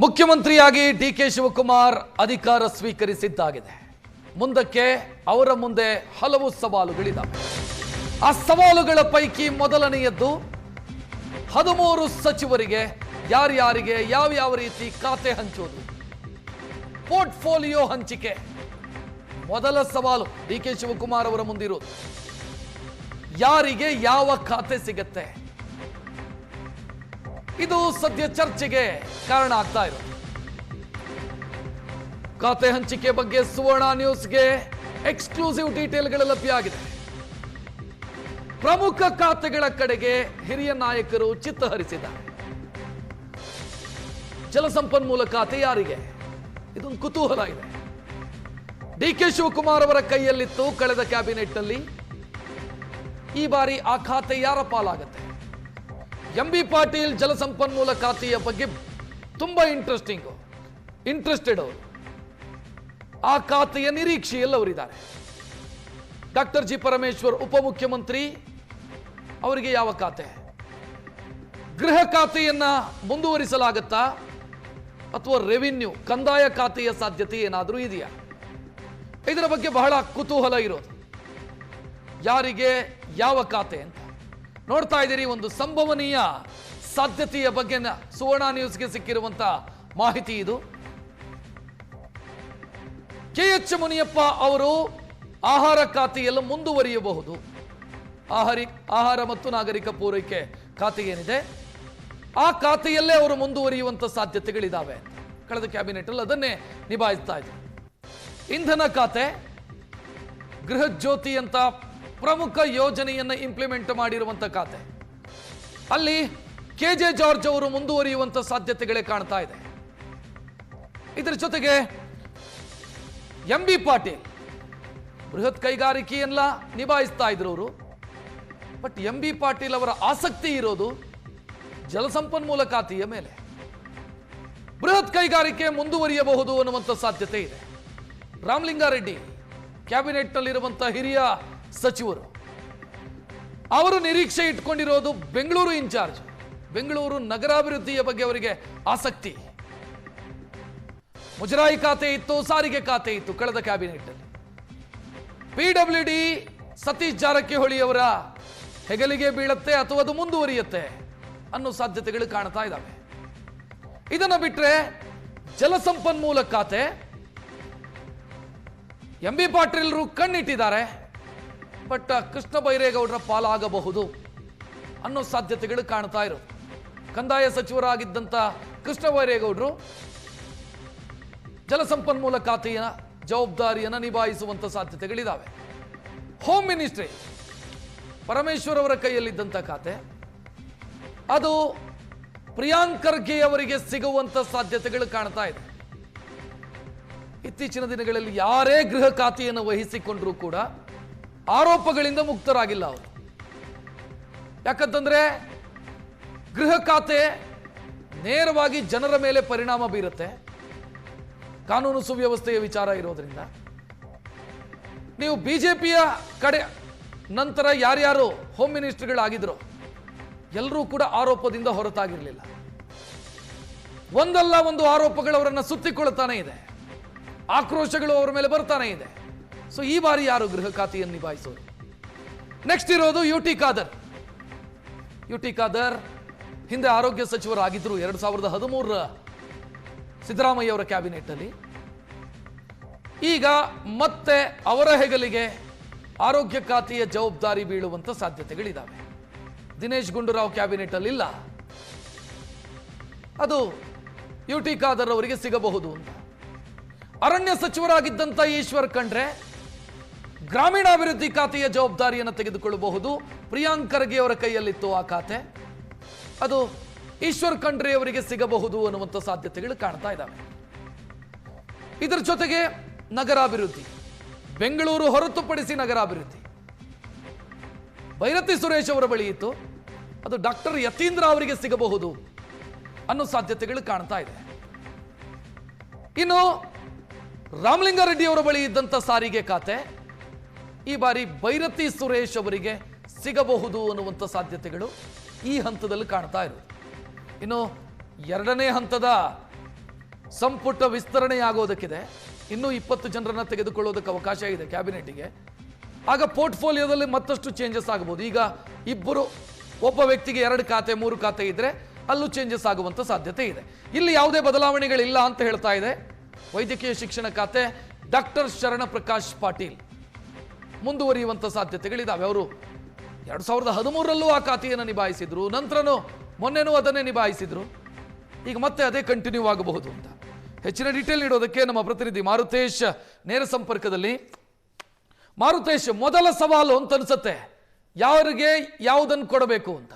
ಮುಖ್ಯಮಂತ್ರಿಯಾಗಿ ಡಿಕೆ ಶಿವಕುಮಾರ್ ಅಧಿಕಾರ ಸ್ವೀಕರಿಸಿದ್ದಾಗಿದೆ. ಮುಂದಕ್ಕೆ ಅವರ ಮುಂದೆ ಹಲವು ಸವಾಲುಗಳಿದ್ದಾವೆ. ಆ ಸವಾಲುಗಳ ಪೈಕಿ ಮೊದಲನೆಯದ್ದು 13 ಸಚಿವರಿಗೆ ಯಾರ್ಯಾರಿಗೆ ಯಾವ ರೀತಿ ಖಾತೆ ಹಂಚೋದು, ಪೋರ್ಟ್ಫೋಲಿಯೋ ಹಂಚಿಕೆ ಮೊದಲ ಸವಾಲು ಡಿಕೆ ಶಿವಕುಮಾರ್ ಅವರ ಮುಂದಿರೋದು. ಯಾರಿಗೆ ಯಾವ ಖಾತೆ ಸಿಗತ್ತೆ, ಇದು ಸದ್ಯ ಚರ್ಚೆಗೆ ಕಾರಣ ಆಗ್ತಾ ಇರೋದು. ಖಾತೆ ಹಂಚಿಕೆ ಬಗ್ಗೆ ಸುವರ್ಣ ನ್ಯೂಸ್ಗೆ ಎಕ್ಸ್ಕ್ಲೂಸಿವ್ ಡೀಟೇಲ್ಗಳು ಲಭ್ಯ ಆಗಿದೆ. ಪ್ರಮುಖ ಖಾತೆಗಳ ಕಡೆಗೆ ಹಿರಿಯ ನಾಯಕರು ಚಿತ್ತ ಹರಿಸಿದ್ದಾರೆ. ಜಲಸಂಪನ್ಮೂಲ ಖಾತೆ ಯಾರಿಗೆ, ಇದೊಂದು ಕುತೂಹಲ ಇದೆ. ಡಿಕೆ ಶಿವಕುಮಾರ್ ಅವರ ಕೈಯಲ್ಲಿತ್ತು ಕಳೆದ ಕ್ಯಾಬಿನೆಟ್ ನಲ್ಲಿ. ಈ ಬಾರಿ ಆ ಖಾತೆ ಯಾರ ಪಾಲಾಗತ್ತೆ? ಎಂಬಿ ಪಾಟೀಲ್ ಜಲಸಂಪನ್ಮೂಲ ಖಾತೆಯ ಬಗ್ಗೆ ತುಂಬಾ ಇಂಟ್ರೆಸ್ಟೆಡ್ ಅವರು. ಆ ಖಾತೆಯ ನಿರೀಕ್ಷೆಯಲ್ಲಿ ಅವರಿದ್ದಾರೆ. ಡಾಕ್ಟರ್ ಜಿ ಪರಮೇಶ್ವರ್ ಉಪಮುಖ್ಯಮಂತ್ರಿ, ಅವರಿಗೆ ಯಾವ ಖಾತೆ? ಗೃಹ ಖಾತೆಯನ್ನ ಮುಂದುವರಿಸಲಾಗತ್ತಾ ಅಥವಾ ರೆವಿನ್ಯೂ ಕಂದಾಯ ಖಾತೆಯ ಸಾಧ್ಯತೆ ಏನಾದರೂ ಇದೆಯಾ? ಇದರ ಬಗ್ಗೆ ಬಹಳ ಕುತೂಹಲ ಇರೋದು. ಯಾರಿಗೆ ಯಾವ ಖಾತೆ ಅಂತ ನೋಡ್ತಾ ಇದ್ದೀರಿ. ಒಂದು ಸಂಭವನೀಯ ಸಾಧ್ಯತೆಯ ಬಗ್ಗೆ ಸುವರ್ಣ ನ್ಯೂಸ್ಗೆ ಸಿಕ್ಕಿರುವಂತ ಮಾಹಿತಿ ಇದು. KH ಮುನಿಯಪ್ಪ ಅವರು ಆಹಾರ ಖಾತೆಯಲ್ಲಿ ಮುಂದುವರಿಯಬಹುದು. ಆಹಾರ ಮತ್ತು ನಾಗರಿಕ ಪೂರೈಕೆ ಖಾತೆ ಏನಿದೆ ಆ ಖಾತೆಯಲ್ಲೇ ಅವರು ಮುಂದುವರಿಯುವಂತ ಸಾಧ್ಯತೆಗಳಿದ್ದಾವೆ. ಕಳೆದ ಕ್ಯಾಬಿನೆಟ್ ಅಲ್ಲಿ ಅದನ್ನೇ ನಿಭಾಯಿಸ್ತಾ ಇದ್ರು. ಇಂಧನ ಖಾತೆ, ಗೃಹ ಜ್ಯೋತಿ ಅಂತ ಪ್ರಮುಖ ಯೋಜನೆಯನ್ನ ಇಂಪ್ಲಿಮೆಂಟ್ ಮಾಡಿರುವಂತ ಖಾತೆ, ಅಲ್ಲಿ KJ ಜಾರ್ಜ್ ಅವರು ಮುಂದುವರಿಯುವಂತ ಸಾಧ್ಯತೆಗಳೇ ಕಾಣ್ತಾ ಇದೆ. ಇದರ ಜೊತೆಗೆ MB ಪಾಟೀಲ್ ಬೃಹತ್ ಕೈಗಾರಿಕೆಯನ್ನ ನಿಭಾಯಿಸ್ತಾ ಇದ್ರು ಅವರು. ಬಟ್ MB ಪಾಟೀಲ್ ಅವರ ಆಸಕ್ತಿ ಇರೋದು ಜಲಸಂಪನ್ಮೂಲ ಖಾತೆಯ ಮೇಲೆ. ಬೃಹತ್ ಕೈಗಾರಿಕೆ ಮುಂದುವರಿಯಬಹುದು ಅನ್ನುವಂಥ ಸಾಧ್ಯತೆ ಇದೆ. ರಾಮಲಿಂಗಾರೆಡ್ಡಿ ಕ್ಯಾಬಿನೆಟ್ ನಲ್ಲಿರುವಂತಹ ಹಿರಿಯ ಸಚಿವರು, ಅವರು ನಿರೀಕ್ಷೆ ಇಟ್ಕೊಂಡಿರೋದು ಬೆಂಗಳೂರು ಇನ್ಚಾರ್ಜ್, ಬೆಂಗಳೂರು ನಗರಾಭಿವೃದ್ಧಿಯ ಬಗ್ಗೆ ಅವರಿಗೆ ಆಸಕ್ತಿ. ಮುಜರಾಯಿ ಖಾತೆ ಇತ್ತು, ಸಾರಿಗೆ ಖಾತೆ ಇತ್ತು ಕಳೆದ ಕ್ಯಾಬಿನೆಟ್ ಅಲ್ಲಿ. PWD ಸತೀಶ್ ಜಾರಕಿಹೊಳಿ ಅವರ ಹೆಗಲಿಗೆ ಬೀಳತ್ತೆ ಅಥವಾ ಅದು ಮುಂದುವರಿಯುತ್ತೆ ಅನ್ನೋ ಸಾಧ್ಯತೆಗಳು ಕಾಣ್ತಾ ಇದ್ದಾವೆ. ಇದನ್ನ ಬಿಟ್ರೆ ಜಲಸಂಪನ್ಮೂಲ ಖಾತೆ MB ಪಾಟೀಲ್ರು ಕಣ್ಣಿಟ್ಟಿದ್ದಾರೆ. ಬಟ್ ಕೃಷ್ಣ ಬೈರೇಗೌಡರ ಪಾಲಾಗಬಹುದು ಅನ್ನೋ ಸಾಧ್ಯತೆಗಳು ಕಾಣ್ತಾ ಇರೋದು. ಕಂದಾಯ ಸಚಿವರಾಗಿದ್ದಂತ ಕೃಷ್ಣ ಬೈರೇಗೌಡರು ಜಲಸಂಪನ್ಮೂಲ ಖಾತೆಯ ಜವಾಬ್ದಾರಿಯನ್ನು ನಿಭಾಯಿಸುವಂತ ಸಾಧ್ಯತೆಗಳಿದ್ದಾವೆ. ಹೋಮ್ ಮಿನಿಸ್ಟ್ರಿ ಪರಮೇಶ್ವರ್ ಅವರ ಕೈಯಲ್ಲಿದ್ದಂಥ ಖಾತೆ, ಅದು ಪ್ರಿಯಾಂಕ್ ಖರ್ಗೆ ಅವರಿಗೆ ಸಿಗುವಂತ ಸಾಧ್ಯತೆಗಳು ಕಾಣ್ತಾ ಇದೆ. ಇತ್ತೀಚಿನ ದಿನಗಳಲ್ಲಿ ಯಾರೇ ಗೃಹ ಖಾತೆಯನ್ನು ವಹಿಸಿಕೊಂಡ್ರೂ ಕೂಡ ಆರೋಪಗಳಿಂದ ಮುಕ್ತರಾಗಿಲ್ಲ ಅವರು. ಯಾಕಂತಂದ್ರೆ ಗೃಹ ಖಾತೆ ನೇರವಾಗಿ ಜನರ ಮೇಲೆ ಪರಿಣಾಮ ಬೀರುತ್ತೆ. ಕಾನೂನು ಸುವ್ಯವಸ್ಥೆಯ ವಿಚಾರ ಇರೋದ್ರಿಂದ ನೀವು ಬಿಜೆಪಿಯ ಕಡೆ ನಂತರ ಯಾರ್ಯಾರು ಹೋಮ್ ಮಿನಿಸ್ಟರ್ಗಳಾಗಿದ್ರು ಎಲ್ಲರೂ ಕೂಡ ಆರೋಪದಿಂದ ಹೊರತಾಗಿರಲಿಲ್ಲ. ಒಂದಲ್ಲ ಒಂದು ಆರೋಪಗಳು ಅವರನ್ನ ಸುತ್ತಿಕೊಳ್ಳುತ್ತಾನೆ ಇದೆ, ಆಕ್ರೋಶಗಳು ಅವರ ಮೇಲೆ ಬರ್ತಾನೆ ಇದೆ. ಸೊ ಈ ಬಾರಿ ಯಾರು ಗೃಹ ಖಾತೆಯನ್ನು ನಿಭಾಯಿಸೋರು? ನೆಕ್ಸ್ಟ್ ಇರೋದು UT ಖಾದರ್ ಹಿಂದೆ ಆರೋಗ್ಯ ಸಚಿವರಾಗಿದ್ರು 2013 ಸಿದ್ದರಾಮಯ್ಯ ಅವರ ಕ್ಯಾಬಿನೆಟ್ ಅಲ್ಲಿ. ಈಗ ಮತ್ತೆ ಅವರ ಹೆಗಲಿಗೆ ಆರೋಗ್ಯ ಖಾತೆಯ ಜವಾಬ್ದಾರಿ ಬೀಳುವಂತ ಸಾಧ್ಯತೆಗಳಿದ್ದಾವೆ. ದಿನೇಶ್ ಗುಂಡೂರಾವ್ ಕ್ಯಾಬಿನೆಟ್ ಅಲ್ಲಿ ಇಲ್ಲ, ಅದು UT ಖಾದರ್ ಅವರಿಗೆ ಸಿಗಬಹುದು ಅಂತ. ಅರಣ್ಯ ಸಚಿವರಾಗಿದ್ದಂತ ಈಶ್ವರ್ ಖಂಡ್ರೆ ಗ್ರಾಮೀಣಾಭಿವೃದ್ಧಿ ಖಾತೆಯ ಜವಾಬ್ದಾರಿಯನ್ನು ತೆಗೆದುಕೊಳ್ಳಬಹುದು. ಪ್ರಿಯಾಂಕ್ ಖರ್ಗೆ ಅವರ ಕೈಯಲ್ಲಿತ್ತು ಆ ಖಾತೆ, ಅದು ಈಶ್ವರ್ ಖಂಡ್ರೆ ಅವರಿಗೆ ಸಿಗಬಹುದು ಅನ್ನುವಂಥ ಸಾಧ್ಯತೆಗಳು ಕಾಣ್ತಾ ಇದ್ದಾವೆ. ಇದರ ಜೊತೆಗೆ ನಗರಾಭಿವೃದ್ಧಿ, ಬೆಂಗಳೂರು ಹೊರತುಪಡಿಸಿ ನಗರಾಭಿವೃದ್ಧಿ ಭೈರತಿ ಸುರೇಶ್ ಅವರ ಬಳಿ ಇತ್ತು, ಅದು ಡಾಕ್ಟರ್ ಯತೀಂದ್ರ ಅವರಿಗೆ ಸಿಗಬಹುದು ಅನ್ನೋ ಸಾಧ್ಯತೆಗಳು ಕಾಣ್ತಾ ಇದೆ. ಇನ್ನು ರಾಮಲಿಂಗಾರೆಡ್ಡಿ ಅವರ ಬಳಿ ಇದ್ದಂಥ ಸಾರಿಗೆ ಖಾತೆ ಈ ಬಾರಿ ಭೈರತಿ ಸುರೇಶ್ ಅವರಿಗೆ ಸಿಗಬಹುದು ಅನ್ನುವಂಥ ಸಾಧ್ಯತೆಗಳು ಈ ಹಂತದಲ್ಲಿ ಕಾಣ್ತಾ ಇರೋದು. ಇನ್ನು ಎರಡನೇ ಹಂತದ ಸಂಪುಟ ವಿಸ್ತರಣೆಯಾಗೋದಕ್ಕಿದೆ, ಇನ್ನೂ 20 ಜನರನ್ನ ತೆಗೆದುಕೊಳ್ಳೋದಕ್ಕೆ ಅವಕಾಶ ಇದೆ ಕ್ಯಾಬಿನೆಟ್ಗೆ. ಆಗ ಪೋರ್ಟ್ಫೋಲಿಯೋದಲ್ಲಿ ಮತ್ತಷ್ಟು ಚೇಂಜಸ್ ಆಗಬಹುದು. ಈಗ ಒಬ್ಬ ವ್ಯಕ್ತಿಗೆ 2 ಖಾತೆ 3 ಖಾತೆ ಇದ್ರೆ ಅಲ್ಲೂ ಚೇಂಜಸ್ ಆಗುವಂತ ಸಾಧ್ಯತೆ ಇದೆ. ಇಲ್ಲಿ ಯಾವುದೇ ಬದಲಾವಣೆಗಳಿಲ್ಲ ಅಂತ ಹೇಳ್ತಾ ಇದೆ ವೈದ್ಯಕೀಯ ಶಿಕ್ಷಣ ಖಾತೆ. ಡಾಕ್ಟರ್ ಶರಣ ಪ್ರಕಾಶ್ ಪಾಟೀಲ್ ಮುಂದುವರಿಯುವಂತ ಸಾಧ್ಯತೆಗಳಿದಾವೆ. ಅವರು 2013ರಲ್ಲೂ ಆ ಖಾತೆಯನ್ನು ನಿಭಾಯಿಸಿದ್ರು, ನಂತರನೂ ಮೊನ್ನೆನೂ ಅದನ್ನೇ ನಿಭಾಯಿಸಿದ್ರು. ಈಗ ಮತ್ತೆ ಅದೇ ಕಂಟಿನ್ಯೂ ಆಗಬಹುದು ಅಂತ. ಹೆಚ್ಚಿನ ಡೀಟೇಲ್ ನೀಡೋದಕ್ಕೆ ನಮ್ಮ ಪ್ರತಿನಿಧಿ ಮಾರುತೇಶ್ ನೇರ ಸಂಪರ್ಕದಲ್ಲಿ. ಮಾರುತೇಶ್, ಮೊದಲ ಸವಾಲು ಅಂತ ಅನ್ಸುತ್ತೆ, ಯಾರಿಗೆ ಯಾವುದನ್ನು ಕೊಡಬೇಕು ಅಂತ.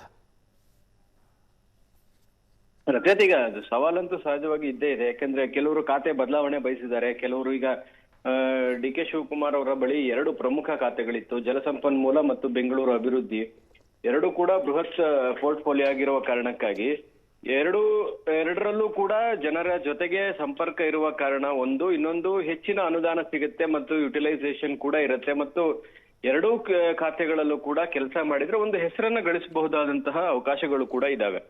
ರಜತ್, ಅದು ಸವಾಲಂತೂ ಸಹಜವಾಗಿ ಇದ್ದೇ ಇದೆ. ಯಾಕಂದ್ರೆ ಕೆಲವರು ಖಾತೆ ಬದಲಾವಣೆ ಬಯಸಿದ್ದಾರೆ. ಕೆಲವರು ಈಗ ಡಿ ಕೆ ಶಿವಕುಮಾರ್ ಅವರ ಬಳಿ 2 ಪ್ರಮುಖ ಖಾತೆಗಳಿತ್ತು, ಜಲಸಂಪನ್ಮೂಲ ಮತ್ತು ಬೆಂಗಳೂರು ಅಭಿವೃದ್ಧಿ. 2 ಕೂಡ ಬೃಹತ್ ಪೋರ್ಟ್ಫೋಲಿಯೋ ಆಗಿರುವ ಕಾರಣಕ್ಕಾಗಿ ಎರಡರಲ್ಲೂ ಕೂಡ ಜನರ ಜೊತೆಗೆ ಸಂಪರ್ಕ ಇರುವ ಕಾರಣ ಇನ್ನೊಂದು ಹೆಚ್ಚಿನ ಅನುದಾನ ಸಿಗುತ್ತೆ ಮತ್ತು ಯುಟಿಲೈಸೇಷನ್ ಕೂಡ ಇರುತ್ತೆ. ಮತ್ತು 2 ಖಾತೆಗಳಲ್ಲೂ ಕೂಡ ಕೆಲಸ ಮಾಡಿದ್ರೆ ಒಂದು ಹೆಸರನ್ನ ಗಳಿಸಬಹುದಾದಂತಹ ಅವಕಾಶಗಳು ಕೂಡ ಇದಾವೆ.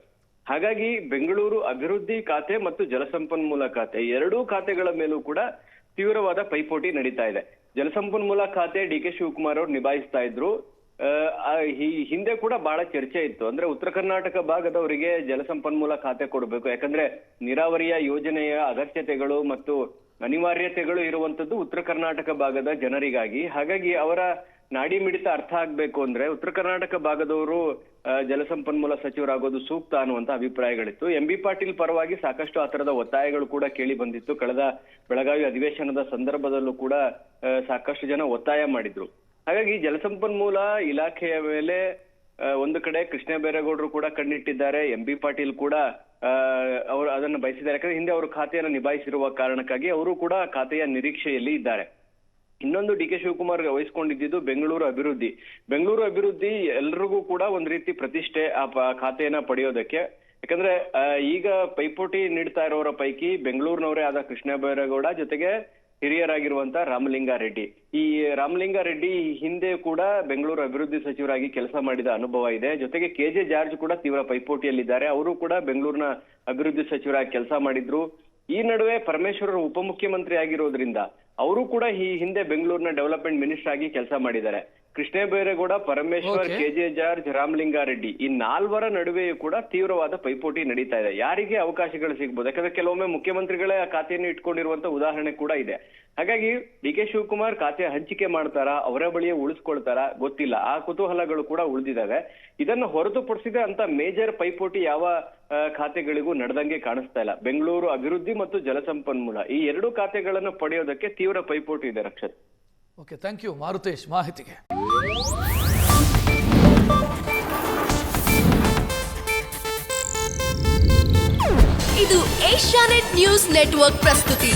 ಹಾಗಾಗಿ ಬೆಂಗಳೂರು ಅಭಿವೃದ್ಧಿ ಖಾತೆ ಮತ್ತು ಜಲಸಂಪನ್ಮೂಲ ಖಾತೆ 2 ಖಾತೆಗಳ ಮೇಲೂ ಕೂಡ ತೀವ್ರವಾದ ಪೈಪೋಟಿ ನಡೀತಾ ಇದೆ. ಜಲಸಂಪನ್ಮೂಲ ಖಾತೆ ಡಿ ಕೆ ಶಿವಕುಮಾರ್ ಅವರು ನಿಭಾಯಿಸ್ತಾ ಇದ್ರು. ಹಿಂದೆ ಕೂಡ ಬಹಳ ಚರ್ಚೆ ಇತ್ತು, ಅಂದ್ರೆ ಉತ್ತರ ಕರ್ನಾಟಕ ಭಾಗದವರಿಗೆ ಜಲಸಂಪನ್ಮೂಲ ಖಾತೆ ಕೊಡಬೇಕು. ಯಾಕಂದ್ರೆ ನೀರಾವರಿಯ ಯೋಜನೆಯ ಅಗತ್ಯತೆಗಳು ಮತ್ತು ಅನಿವಾರ್ಯತೆಗಳು ಇರುವಂತದ್ದು ಉತ್ತರ ಕರ್ನಾಟಕ ಭಾಗದ ಜನರಿಗಾಗಿ. ಹಾಗಾಗಿ ಅವರ ನಾಡಿ ಮಿಡಿತ ಅರ್ಥ ಆಗ್ಬೇಕು ಅಂದ್ರೆ ಉತ್ತರ ಕರ್ನಾಟಕ ಭಾಗದವರು ಜಲಸಂಪನ್ಮೂಲ ಸಚಿವರಾಗೋದು ಸೂಕ್ತ ಅನ್ನುವಂತ ಅಭಿಪ್ರಾಯಗಳಿತ್ತು. MB ಪಾಟೀಲ್ ಪರವಾಗಿ ಸಾಕಷ್ಟು ಆ ತರದ ಒತ್ತಾಯಗಳು ಕೂಡ ಕೇಳಿ ಬಂದಿತ್ತು. ಕಳೆದ ಬೆಳಗಾವಿ ಅಧಿವೇಶನದ ಸಂದರ್ಭದಲ್ಲೂ ಕೂಡ ಸಾಕಷ್ಟು ಜನ ಒತ್ತಾಯ ಮಾಡಿದ್ರು. ಹಾಗಾಗಿ ಜಲಸಂಪನ್ಮೂಲ ಇಲಾಖೆಯ ಮೇಲೆ ಒಂದು ಕಡೆ ಕೃಷ್ಣ ಬೈರೇಗೌಡರು ಕೂಡ ಕಣ್ಣಿಟ್ಟಿದ್ದಾರೆ. MB ಪಾಟೀಲ್ ಕೂಡ ಅವರು ಅದನ್ನು ಬಯಸಿದ್ದಾರೆ. ಯಾಕಂದ್ರೆ ಹಿಂದೆ ಅವರು ಖಾತೆಯನ್ನು ನಿಭಾಯಿಸಿರುವ ಕಾರಣಕ್ಕಾಗಿ ಅವರು ಕೂಡ ಖಾತೆಯ ನಿರೀಕ್ಷೆಯಲ್ಲಿ ಇದ್ದಾರೆ. ಇನ್ನೊಂದು ಡಿ ಕೆ ಶಿವಕುಮಾರ್ ವಹಿಸ್ಕೊಂಡಿದ್ದು ಬೆಂಗಳೂರು ಅಭಿವೃದ್ಧಿ. ಬೆಂಗಳೂರು ಅಭಿವೃದ್ಧಿ ಎಲ್ರಿಗೂ ಕೂಡ ಒಂದ್ ರೀತಿ ಪ್ರತಿಷ್ಠೆ ಆ ಖಾತೆಯನ್ನ ಪಡೆಯೋದಕ್ಕೆ. ಯಾಕಂದ್ರೆ ಈಗ ಪೈಪೋಟಿ ನೀಡ್ತಾ ಇರೋರ ಪೈಕಿ ಬೆಂಗಳೂರಿನವರೇ ಆದ ಕೃಷ್ಣ ಬೈರೇಗೌಡ ಜೊತೆಗೆ ಹಿರಿಯರಾಗಿರುವಂತ ರಾಮಲಿಂಗಾರೆಡ್ಡಿ. ಈ ರಾಮಲಿಂಗಾರೆಡ್ಡಿ ಹಿಂದೆ ಕೂಡ ಬೆಂಗಳೂರು ಅಭಿವೃದ್ಧಿ ಸಚಿವರಾಗಿ ಕೆಲಸ ಮಾಡಿದ ಅನುಭವ ಇದೆ. ಜೊತೆಗೆ KJ ಜಾರ್ಜ್ ಕೂಡ ತೀವ್ರ ಪೈಪೋಟಿಯಲ್ಲಿದ್ದಾರೆ. ಅವರು ಕೂಡ ಬೆಂಗಳೂರಿನ ಅಭಿವೃದ್ಧಿ ಸಚಿವರಾಗಿ ಕೆಲಸ ಮಾಡಿದ್ರು. ಈ ನಡುವೆ ಪರಮೇಶ್ವರ್ ಉಪಮುಖ್ಯಮಂತ್ರಿ ಆಗಿರೋದ್ರಿಂದ ಅವರು ಕೂಡ ಈ ಹಿಂದೆ ಬೆಂಗಳೂರಿನ ಡೆವಲಪ್ಮೆಂಟ್ ಮಿನಿಸ್ಟರ್ ಆಗಿ ಕೆಲಸ ಮಾಡಿದ್ದಾರೆ. ಕೃಷ್ಣ ಬೈರೇಗೌಡ, ಪರಮೇಶ್ವರ್, KJ ಜಾರ್ಜ್, ರಾಮಲಿಂಗಾರೆಡ್ಡಿ ಈ 4ರ ನಡುವೆಯೂ ಕೂಡ ತೀವ್ರವಾದ ಪೈಪೋಟಿ ನಡೀತಾ ಇದೆ. ಯಾರಿಗೆ ಅವಕಾಶಗಳು ಸಿಗ್ಬೋದು? ಯಾಕಂದ್ರೆ ಕೆಲವೊಮ್ಮೆ ಮುಖ್ಯಮಂತ್ರಿಗಳೇ ಆ ಖಾತೆಯನ್ನು ಇಟ್ಕೊಂಡಿರುವಂತ ಉದಾಹರಣೆ ಕೂಡ ಇದೆ. ಹಾಗಾಗಿ ಡಿ ಕೆ ಶಿವಕುಮಾರ್ ಖಾತೆ ಹಂಚಿಕೆ ಮಾಡ್ತಾರಾ, ಅವರ ಬಳಿಯೇ ಉಳಿಸ್ಕೊಳ್ತಾರಾ ಗೊತ್ತಿಲ್ಲ. ಆ ಕುತೂಹಲಗಳು ಕೂಡ ಉಳಿದಿದ್ದಾವೆ. ಇದನ್ನು ಹೊರತುಪಡಿಸಿದ ಅಂತ ಮೇಜರ್ ಪೈಪೋಟಿ ಯಾವ ಖಾತೆಗಳಿಗೂ ನಡೆದಂಗೆ ಕಾಣಿಸ್ತಾ ಇಲ್ಲ. ಬೆಂಗಳೂರು ಅಭಿವೃದ್ಧಿ ಮತ್ತು ಜಲಸಂಪನ್ಮೂಲ ಈ 2 ಖಾತೆಗಳನ್ನು ಪಡೆಯೋದಕ್ಕೆ ತೀವ್ರ ಪೈಪೋಟಿ ಇದೆ. Rakshith. Okay, thank you Marutesh ಮಾಹಿತಿಗೆ. ಇದು ಏಷ್ಯಾನೆಟ್ ನ್ಯೂಸ್ ನೆಟ್ವರ್ಕ್ ಪ್ರಸ್ತುತಿ.